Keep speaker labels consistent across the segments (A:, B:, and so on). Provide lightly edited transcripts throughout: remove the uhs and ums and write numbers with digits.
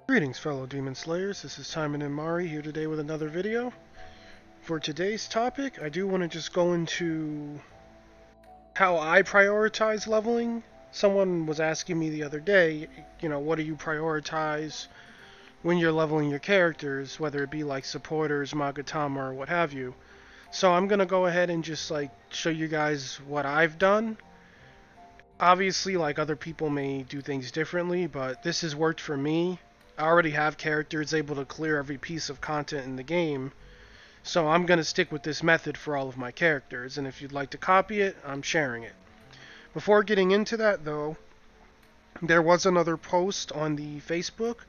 A: Greetings, fellow Demon Slayers. This is Taimanin here today with another video. For today's topic, I do want to just go into how I prioritize leveling. Someone was asking me the other day, what do you prioritize when you're leveling your characters, whether it be like supporters, Magatama, or what have you. So I'm going to go ahead and just show you guys what I've done. Obviously, other people may do things differently, but this has worked for me. I already have characters able to clear every piece of content in the game, so I'm going to stick with this method for all of my characters, and if you'd like to copy it, I'm sharing it. Before getting into that, though, there was another post on the Facebook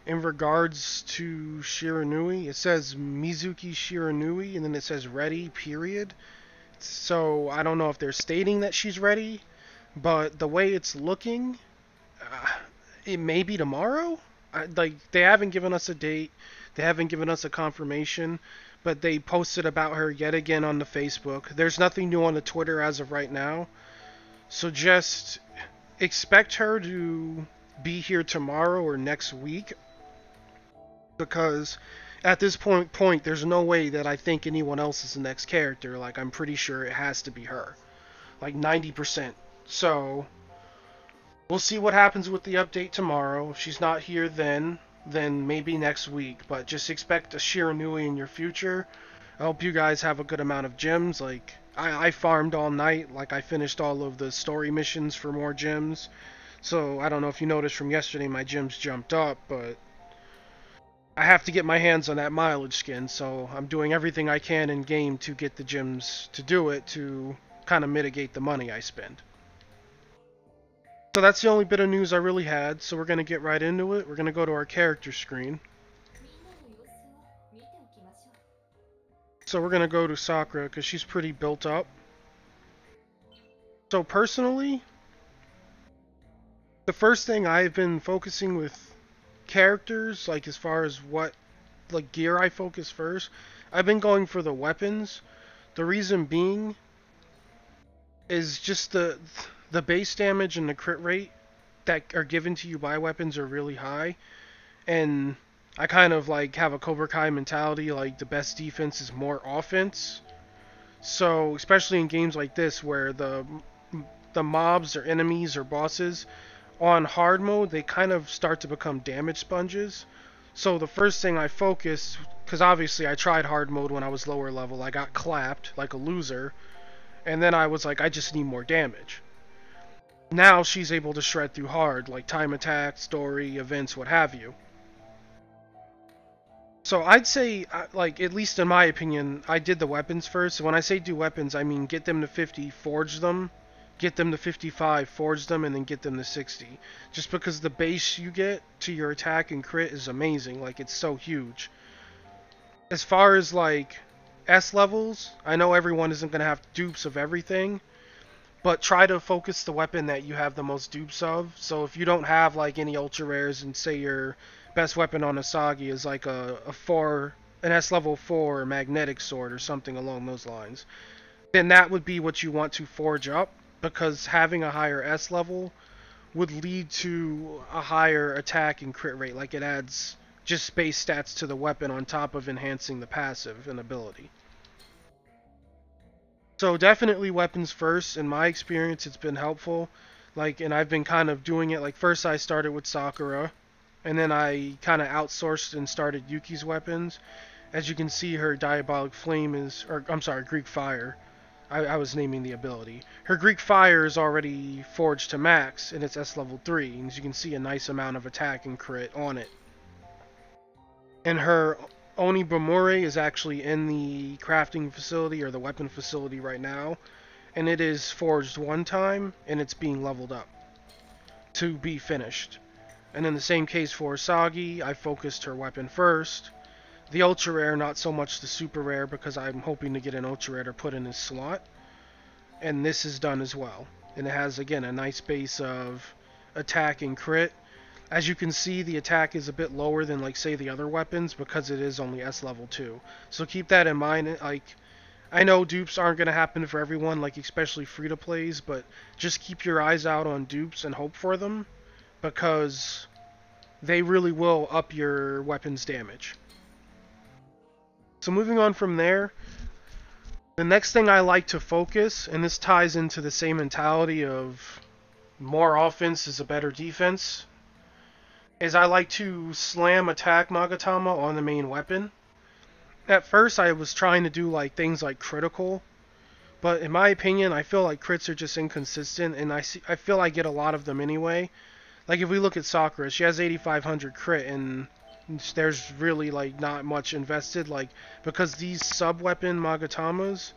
A: in regards to Shiranui. It says Mizuki Shiranui, and then it says ready, period. So I don't know if they're stating that she's ready, but the way it's looking, it may be tomorrow. They haven't given us a date, they haven't given us a confirmation, but they posted about her yet again on the Facebook. There's nothing new on the Twitter as of right now, so just expect her to be here tomorrow or next week, because at this point there's no way that I think anyone else is the next character. I'm pretty sure it has to be her, 90%. So we'll see what happens with the update tomorrow. If she's not here then maybe next week. But just expect a Shiranui in your future. I hope you guys have a good amount of gems. I farmed all night. I finished all of the story missions for more gems. So I don't know if you noticed from yesterday my gems jumped up, but I have to get my hands on that mileage skin. So I'm doing everything I can in game to get the gems to do it, to kind of mitigate the money I spend. So that's the only bit of news I really had, so we're going to get right into it. We're going to go to our character screen. So we're going to go to Sakura, because she's pretty built up. So personally, the first thing I've been focusing with characters, as far as what gear I focus first, I've been going for the weapons. The reason being is just the base damage and the crit rate that are given to you by weapons are really high, and I kind of have a Cobra Kai mentality, the best defense is more offense. So especially in games like this where the mobs or enemies or bosses on hard mode, they kind of start to become damage sponges. So the first thing I focused, because obviously I tried hard mode when I was lower level, I got clapped like a loser, and then I was I just need more damage. Now she's able to shred through hard, time attack, story, events, what have you. So I'd say, at least in my opinion, I did the weapons first. So when I say do weapons, I mean get them to 50, forge them, get them to 55, forge them, and then get them to 60. Just because the base you get to your attack and crit is amazing. It's so huge. As far as S levels, I know everyone isn't going to have dupes of everything, but try to focus the weapon that you have the most dupes of. So if you don't have any ultra rares, and say your best weapon on Asagi is an S level 4 magnetic sword or something along those lines, then that would be what you want to forge up, because having a higher S level would lead to a higher attack and crit rate. It adds just base stats to the weapon on top of enhancing the passive and ability. So definitely weapons first. In my experience, it's been helpful. And I've been kind of doing it. First I started with Sakura, and then I kind of outsourced and started Yuki's weapons. As you can see, her Diabolic Flame is, or I'm sorry, Greek Fire. I was naming the ability. Her Greek Fire is already forged to max, and it's S level 3. And as you can see, a nice amount of attack and crit on it. And her Onibamure is actually in the crafting facility or the weapon facility right now, and it is forged one time, and it's being leveled up to be finished. And in the same case for Asagi, I focused her weapon first. The ultra rare, not so much the super rare, because I'm hoping to get an ultra rare to put in his slot. And this is done as well, and it has again a nice base of attack and crit. As you can see, the attack is a bit lower than, say, the other weapons, because it is only S level 2. So keep that in mind. I know dupes aren't going to happen for everyone, especially free-to-plays, but just keep your eyes out on dupes and hope for them, because they really will up your weapon's damage. So moving on from there, the next thing I like to focus, and this ties into the same mentality of more offense is a better defense, is I like to slam attack Magatama on the main weapon. At first I was trying to do like things like critical, but in my opinion I feel like crits are just inconsistent, and I feel I get a lot of them anyway. Like if we look at Sakura, she has 8500 crit, and there's really like not much invested, like because these sub-weapon Magatamas,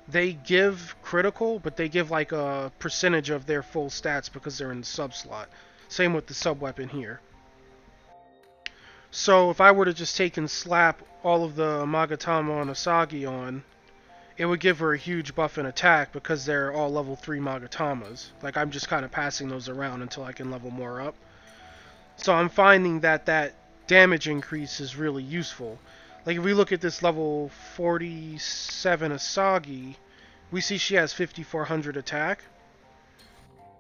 A: they give critical, but they give like a percentage of their full stats because they're in the sub slot. Same with the sub-weapon here. So if I were to just take and slap all of the Magatama on Asagi on, it would give her a huge buff in attack because they're all level 3 Magatamas. Like I'm just kind of passing those around until I can level more up. So I'm finding that that damage increase is really useful. Like if we look at this level 47 Asagi, we see she has 5400 attack.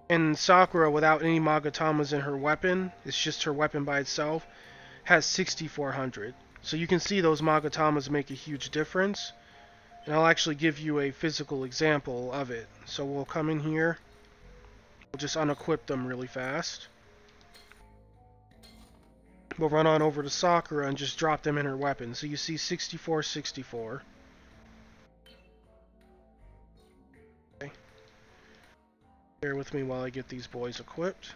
A: And Sakura, without any Magatamas in her weapon, it's just her weapon by itself, has 6400. So you can see those Magatamas make a huge difference. And I'll actually give you a physical example of it. So we'll come in here, we'll just unequip them really fast. We'll run on over to Sakura and just drop them in her weapon. So you see 64, 64. Okay. Bear with me while I get these boys equipped.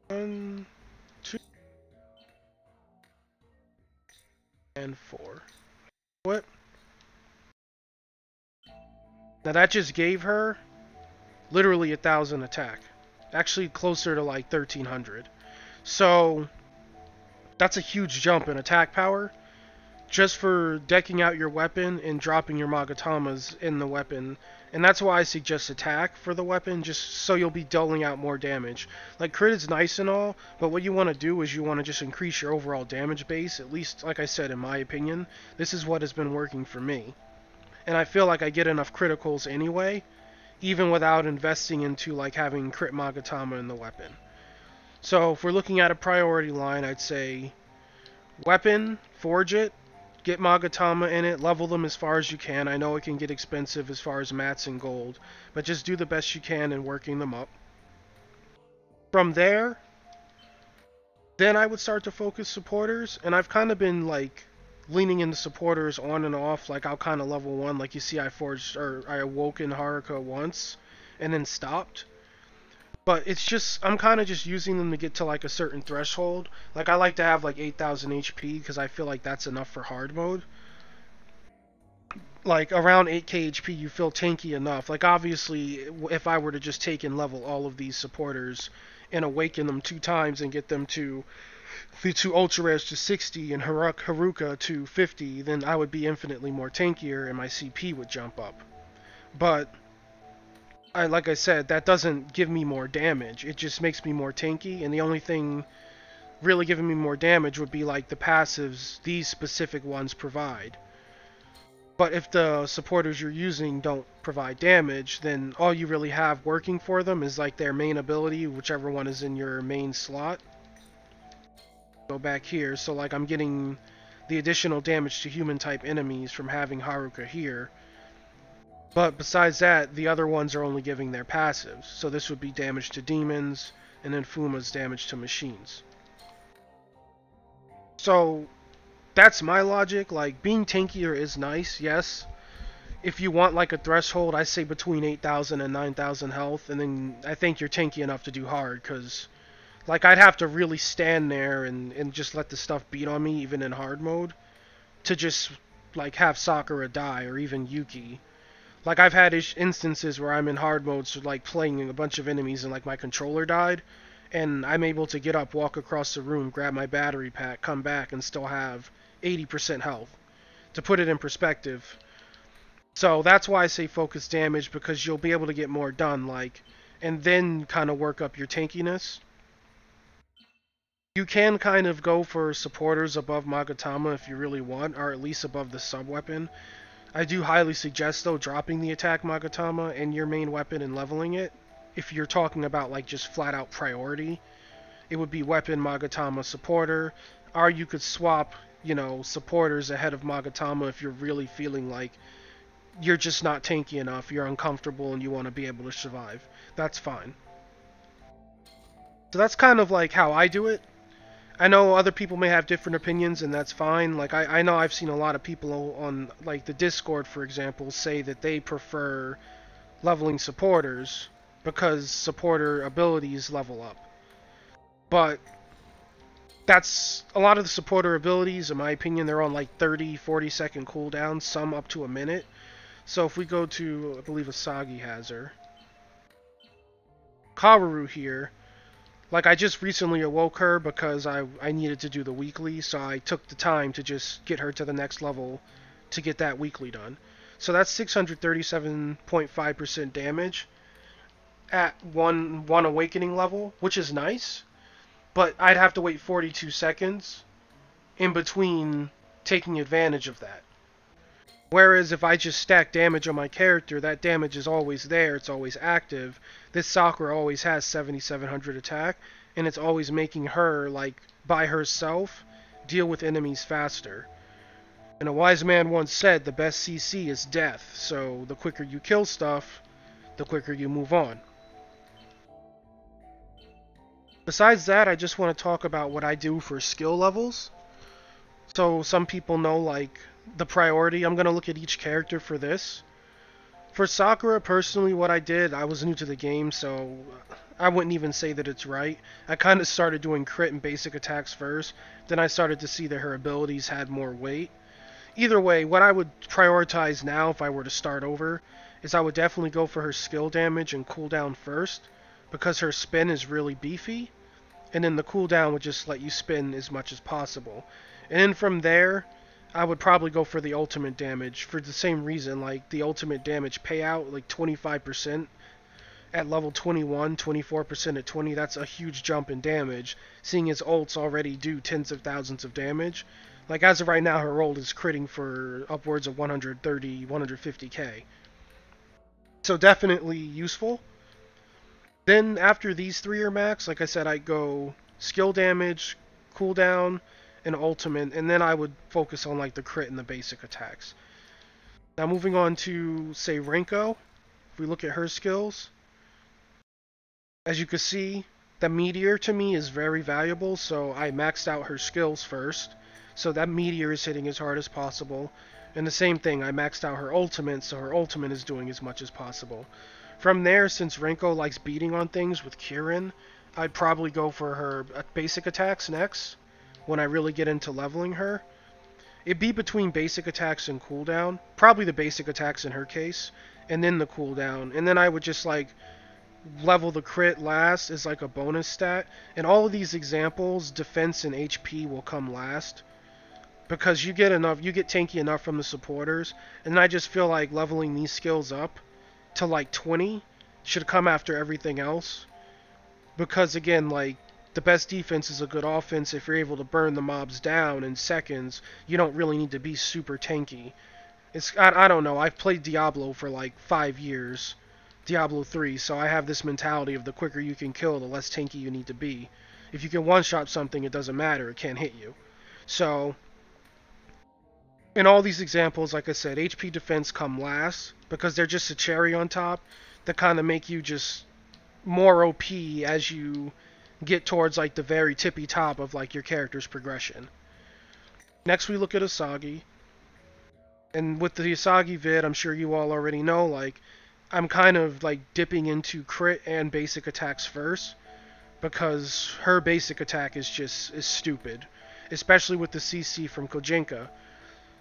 A: One, two, and four. What? Now that just gave her literally 1000 attack. Actually closer to like 1300. So that's a huge jump in attack power just for decking out your weapon and dropping your Magatamas in the weapon. And that's why I suggest attack for the weapon, just so you'll be doling out more damage. Like crit is nice and all, but what you want to do is you want to just increase your overall damage base. At least, like I said, in my opinion, this is what has been working for me. And I feel like I get enough criticals anyway, even without investing into like having crit Magatama in the weapon. So if we're looking at a priority line, I'd say weapon, forge it, get Magatama in it, level them as far as you can. I know it can get expensive as far as mats and gold, but just do the best you can in working them up. From there, then I would start to focus supporters, and I've kind of been like leaning into supporters on and off. Like I'll kind of level one, like you see I forged, or I awoke in Haruka once and then stopped. But it's just, I'm kind of just using them to get to like a certain threshold. Like I like to have like 8000 HP because I feel like that's enough for hard mode. Like around 8k HP you feel tanky enough. Like obviously if I were to just take and level all of these supporters and awaken them 2 times and get them to the 2 ultra rares to 60 and Haruka to 50, then I would be infinitely more tankier and my CP would jump up. But like I said, that doesn't give me more damage. It just makes me more tanky, and the only thing really giving me more damage would be like the passives these specific ones provide. But if the supporters you're using don't provide damage, then all you really have working for them is like their main ability, whichever one is in your main slot. Go back here, so like I'm getting the additional damage to human type enemies from having Haruka here. But besides that, the other ones are only giving their passives. So this would be damage to demons, and then Fuma's damage to machines. So that's my logic. Like, being tankier is nice, yes. If you want like a threshold, I say between 8000 and 9000 health, and then I think you're tanky enough to do hard, because like I'd have to really stand there and just let the stuff beat on me, even in hard mode, to just like have Sakura die, or even Yuki. Like, I've had instances where I'm in hard mode, so like playing a bunch of enemies and like my controller died, and I'm able to get up, walk across the room, grab my battery pack, come back, and still have 80% health. To put it in perspective. So that's why I say focus damage, because you'll be able to get more done, like, and then kind of work up your tankiness. You can kind of go for supporters above Magatama if you really want, or at least above the sub-weapon. I do highly suggest, though, dropping the attack Magatama and your main weapon and leveling it. If you're talking about, like, just flat-out priority, it would be weapon Magatama supporter, or you could swap, you know, supporters ahead of Magatama if you're really feeling like you're just not tanky enough, you're uncomfortable, and you want to be able to survive. That's fine. So that's kind of like how I do it. I know other people may have different opinions, and that's fine. Like, I know I've seen a lot of people on, like, the Discord, for example, say that they prefer leveling supporters because supporter abilities level up. But that's a lot of the supporter abilities, in my opinion, they're on like 30-40 second cooldowns, some up to a minute. So if we go to, I believe Asagi has her, Kaworu here, like, I just recently awoke her because I needed to do the weekly, so I took the time to just get her to the next level to get that weekly done. So that's 637.5% damage at one awakening level, which is nice, but I'd have to wait 42 seconds in between taking advantage of that. Whereas if I just stack damage on my character, that damage is always there, it's always active. This Sakura always has 7700 attack, and it's always making her, like, by herself, deal with enemies faster. And a wise man once said, the best CC is death, so the quicker you kill stuff, the quicker you move on. Besides that, I just want to talk about what I do for skill levels. So some people know, like, the priority. I'm going to look at each character for this. For Sakura, personally, what I did, I was new to the game, so I wouldn't even say that it's right. I kind of started doing crit and basic attacks first, then I started to see that her abilities had more weight. Either way, what I would prioritize now if I were to start over is I would definitely go for her skill damage and cooldown first, because her spin is really beefy, and then the cooldown would just let you spin as much as possible. And then from there, I would probably go for the ultimate damage for the same reason, like the ultimate damage payout, like 25% at level 21, 24% at 20, that's a huge jump in damage, seeing as ults already do tens of thousands of damage. Like, as of right now, her ult is critting for upwards of 130, 150k. So definitely useful. Then after these three are max, like I said, I go skill damage, cooldown, and ultimate, and then I would focus on, like, the crit and the basic attacks. Now moving on to, say, Renko. If we look at her skills, as you can see, the meteor to me is very valuable, so I maxed out her skills first. So that meteor is hitting as hard as possible. And the same thing, I maxed out her ultimate, so her ultimate is doing as much as possible. From there, since Renko likes beating on things with Kirin, I'd probably go for her basic attacks next, when I really get into leveling her. It'd be between basic attacks and cooldown, probably the basic attacks in her case, and then the cooldown. And then I would just, like, level the crit last as, like, a bonus stat. In all of these examples, defense and HP will come last, because you get tanky enough from the supporters, and I just feel like leveling these skills up to, like, 20 should come after everything else. Because, again, like, the best defense is a good offense. If you're able to burn the mobs down in seconds, you don't really need to be super tanky. I don't know, I've played Diablo for like 5 years, Diablo 3, so I have this mentality of the quicker you can kill, the less tanky you need to be. If you can one-shot something, it doesn't matter, it can't hit you. So, in all these examples, like I said, HP defense come last, because they're just a cherry on top that kind of make you just more OP as you get towards, like, the very tippy top of, like, your character's progression. Next we look at Asagi. And with the Asagi vid, I'm sure you all already know, like, I'm kind of, like, dipping into crit and basic attacks first, because her basic attack is stupid, especially with the CC from Kojinka.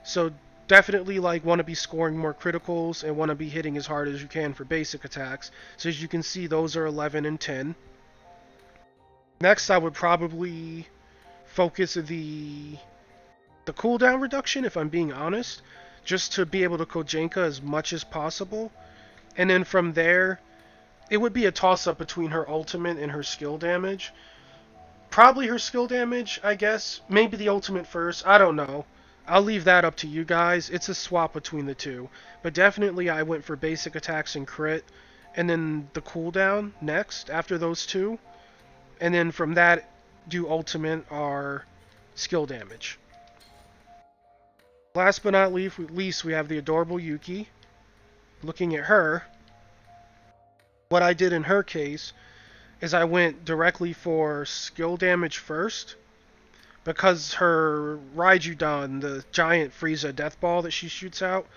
A: So definitely, like, want to be scoring more criticals and want to be hitting as hard as you can for basic attacks. So as you can see, those are 11 and 10. Next, I would probably focus the cooldown reduction, if I'm being honest, just to be able to Kojinka as much as possible. And then from there, it would be a toss-up between her ultimate and her skill damage. Probably her skill damage, I guess. Maybe the ultimate first, I don't know. I'll leave that up to you guys. It's a swap between the two. But definitely I went for basic attacks and crit, and then the cooldown next after those two. And then from that, do ultimate or skill damage. Last but not least, we have the adorable Yuki. Looking at her, what I did in her case is I went directly for skill damage first, because her Raijudon, the giant Frieza death ball that she shoots out,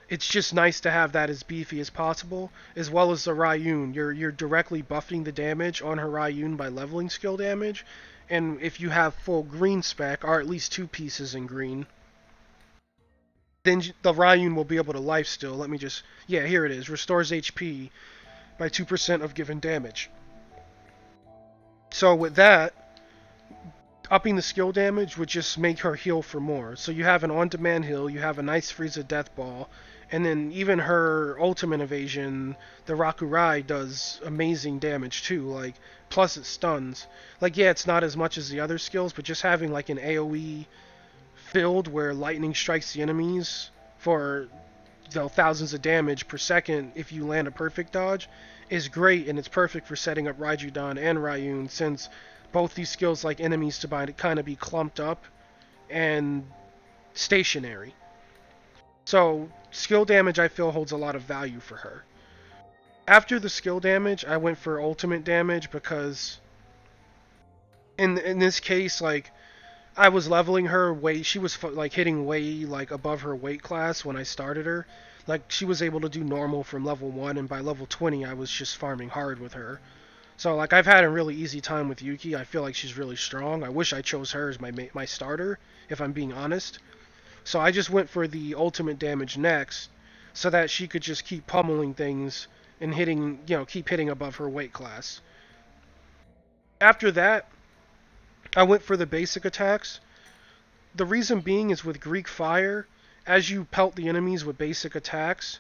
A: it's just nice to have that as beefy as possible, as well as the Ryun. You're directly buffing the damage on her Ryun by leveling skill damage, and if you have full green spec, or at least 2 pieces in green, then the Ryun will be able to lifesteal. Let me just... Yeah, here it is. Restores HP by 2% of given damage. So with that, upping the skill damage would just make her heal for more. So you have an on-demand heal, you have a nice Frieza Death Ball, and then even her ultimate evasion, the Rakurai, does amazing damage too. Like, plus it stuns. Like, yeah, it's not as much as the other skills, but just having like an AoE field where lightning strikes the enemies for thousands of damage per second if you land a perfect dodge is great, and it's perfect for setting up Raijudon and Ryun, since both these skills like enemies to kind of be clumped up and stationary. So skill damage, I feel, holds a lot of value for her. After the skill damage, I went for ultimate damage because in this case, like, I was leveling her way. She was like hitting way like above her weight class when I started her. Like, she was able to do normal from level 1, and by level 20 I was just farming hard with her. So, like, I've had a really easy time with Yuki. I feel like she's really strong. I wish I chose her as my starter, if I'm being honest. So I just went for the ultimate damage next, so that she could just keep pummeling things and hitting, keep hitting above her weight class. After that, I went for the basic attacks. The reason being is with Greek Fire, as you pelt the enemies with basic attacks,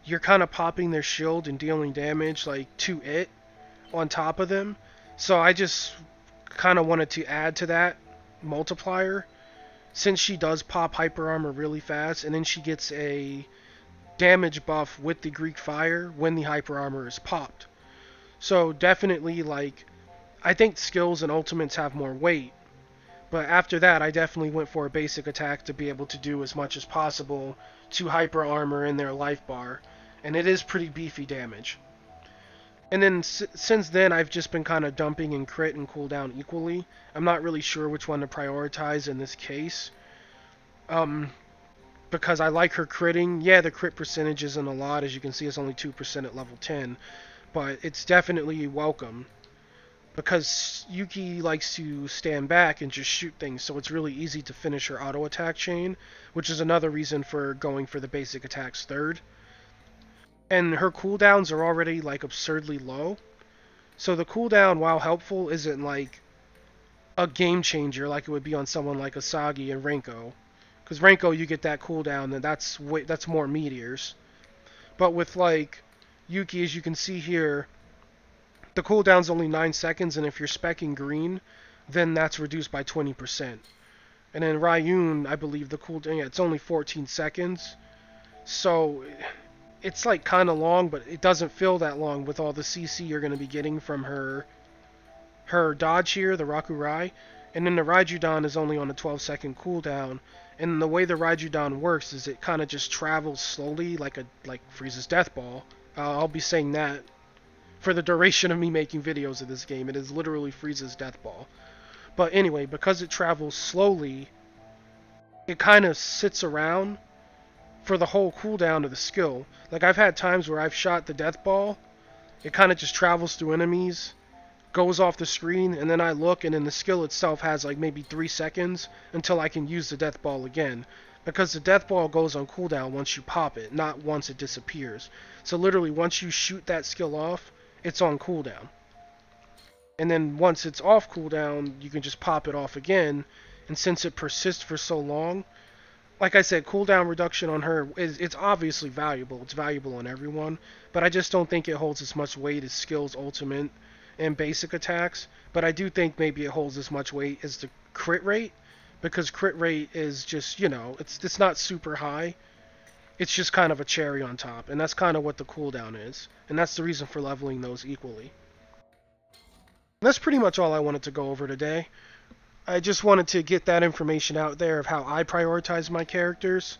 A: you're kind of popping their shield and dealing damage like to it on top of them. So I just kind of wanted to add to that multiplier, since she does pop hyper armor really fast, and then she gets a damage buff with the Greek Fire when the hyper armor is popped. So definitely, like, I think skills and ultimates have more weight, but after that I definitely went for a basic attack to be able to do as much as possible to hyper armor in their life bar, and it is pretty beefy damage. And then since then, I've just been kind of dumping in crit and cooldown equally. I'm not really sure which one to prioritize in this case, because I like her critting. Yeah, the crit percentage isn't a lot. As you can see, it's only 2% at level 10, but it's definitely welcome, because Yuki likes to stand back and just shoot things, so it's really easy to finish her auto attack chain, which is another reason for going for the basic attacks third. And her cooldowns are already like absurdly low, so the cooldown, while helpful, isn't like a game changer like it would be on someone like Asagi and Renko, because Renko, you get that cooldown and that's more meteors. But with like Yuki, as you can see here, the cooldown's only 9 seconds, and if you're speccing green, then that's reduced by 20%. And then Ryun, I believe the cooldown, it's only 14 seconds. So it's like kind of long, but it doesn't feel that long with all the CC you're going to be getting from her dodge here, the Rakurai. And then the Raijudon is only on a 12-second cooldown. And the way the Raijudon works is it kind of just travels slowly like Frieza's Death Ball. I'll be saying that for the duration of me making videos of this game. It is literally Frieza's Death Ball. But anyway, because it travels slowly, it kind of sits around for the whole cooldown of the skill. Like, I've had times where I've shot the Death Ball, it kind of just travels through enemies, goes off the screen, and then I look, and then the skill itself has like maybe 3 seconds until I can use the Death Ball again. Because the Death Ball goes on cooldown once you pop it, not once it disappears. So literally, once you shoot that skill off, it's on cooldown. And then once it's off cooldown, you can just pop it off again. And since it persists for so long, like I said, cooldown reduction on her, it's obviously valuable. It's valuable on everyone. But I just don't think it holds as much weight as skills, ultimate, and basic attacks. But I do think maybe it holds as much weight as the crit rate, because crit rate is just, you know, it's not super high. It's just kind of a cherry on top, and that's kind of what the cooldown is, and that's the reason for leveling those equally. And that's pretty much all I wanted to go over today. I just wanted to get that information out there of how I prioritize my characters.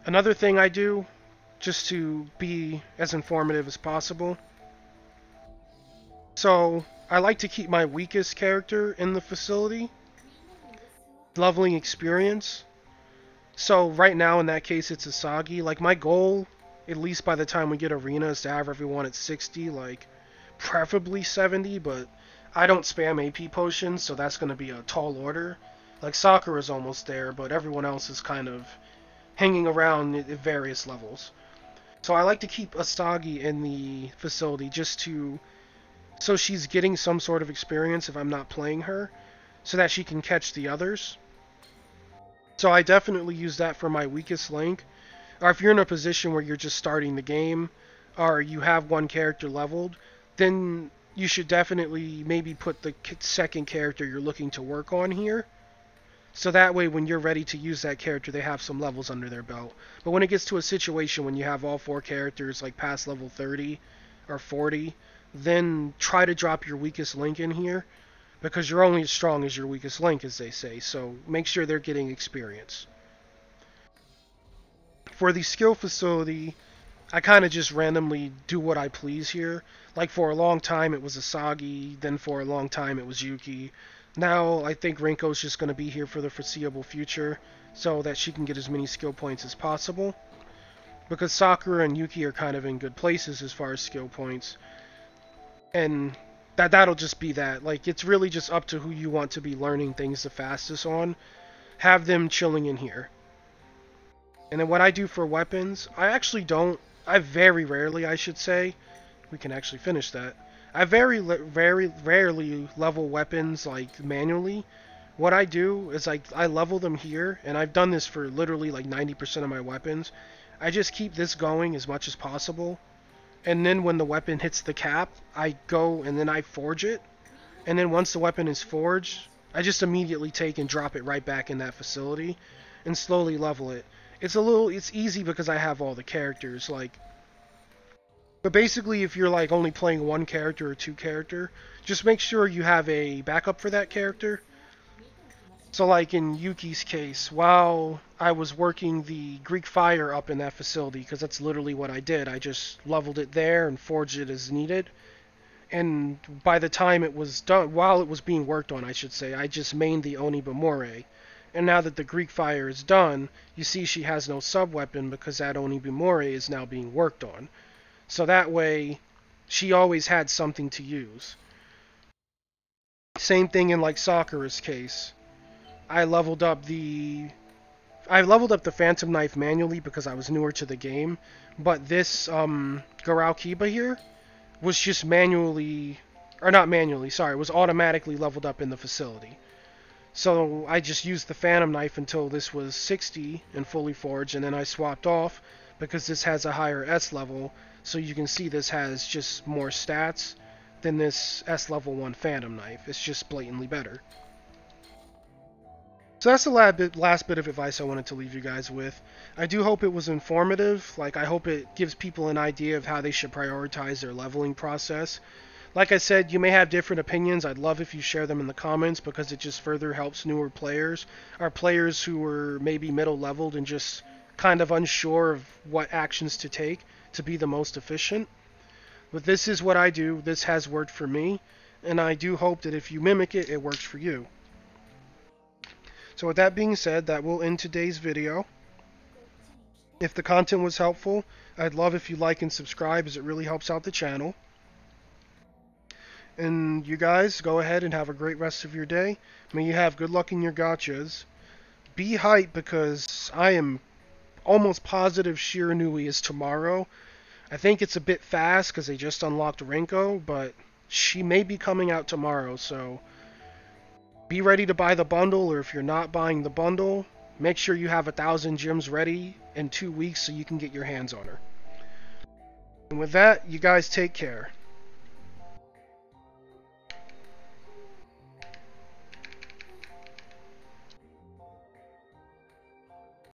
A: Another thing I do, just to be as informative as possible. So, I like to keep my weakest character in the facility, leveling experience. So right now in that case it's Asagi. Like my goal, at least by the time we get arena, is to have everyone at 60, like preferably 70, but I don't spam AP potions, so that's going to be a tall order. Like Sakura's almost there, but everyone else is kind of hanging around at various levels. So I like to keep Asagi in the facility just to, so she's getting some sort of experience if I'm not playing her, so that she can catch the others. So I definitely use that for my weakest link. Or if you're in a position where you're just starting the game, or you have one character leveled, then you should definitely maybe put the second character you're looking to work on here. So that way when you're ready to use that character, they have some levels under their belt. But when it gets to a situation when you have all four characters like past level 30 or 40, then try to drop your weakest link in here, because you're only as strong as your weakest link, as they say, so make sure they're getting experience. For the skill facility, I kind of just randomly do what I please here. Like for a long time it was Asagi, then for a long time it was Yuki. Now I think Rinko's just going to be here for the foreseeable future, so that she can get as many skill points as possible. Because Sakura and Yuki are kind of in good places as far as skill points. And that'll just be that. Like, it's really just up to who you want to be learning things the fastest on. Have them chilling in here. And then what I do for weapons, I very rarely, I should say, we can actually finish that. I very rarely level weapons, like, manually. What I do is, I level them here, and I've done this for literally, like, 90% of my weapons. I just keep this going as much as possible. And then when the weapon hits the cap, I go and then I forge it. And then once the weapon is forged, I just immediately take and drop it right back in that facility and slowly level it. It's easy because I have all the characters, like, but basically if you're like only playing one character or two character, just make sure you have a backup for that character. So like in Yuki's case, while I was working the Greek Fire up in that facility, because that's literally what I did, I just leveled it there and forged it as needed. And by the time it was done, while it was being worked on, I should say, I just mained the Onibamore. And now that the Greek Fire is done, you see she has no sub-weapon because that Onibamore is now being worked on. So that way, she always had something to use. Same thing in like Sakura's case. I leveled up the Phantom Knife manually because I was newer to the game, but this Garou Kiba here was just manually, or not manually, sorry, was automatically leveled up in the facility. So I just used the Phantom Knife until this was 60 and fully forged, and then I swapped off because this has a higher S level, so you can see this has just more stats than this S level 1 Phantom Knife. It's just blatantly better. So that's the last bit of advice I wanted to leave you guys with. I do hope it was informative. Like, I hope it gives people an idea of how they should prioritize their leveling process. Like I said, you may have different opinions. I'd love if you share them in the comments because it just further helps newer players, or players who are maybe middle leveled and just kind of unsure of what actions to take to be the most efficient. But this is what I do. This has worked for me, and I do hope that if you mimic it, it works for you. So with that being said, that will end today's video. If the content was helpful, I'd love if you like and subscribe, as it really helps out the channel. And you guys, go ahead and have a great rest of your day. May you have good luck in your gachas. Be hyped because I am almost positive Shiranui is tomorrow. I think it's a bit fast because they just unlocked Rinko, but she may be coming out tomorrow, so be ready to buy the bundle, or if you're not buying the bundle, make sure you have 1,000 gems ready in 2 weeks so you can get your hands on her. And with that, you guys take care.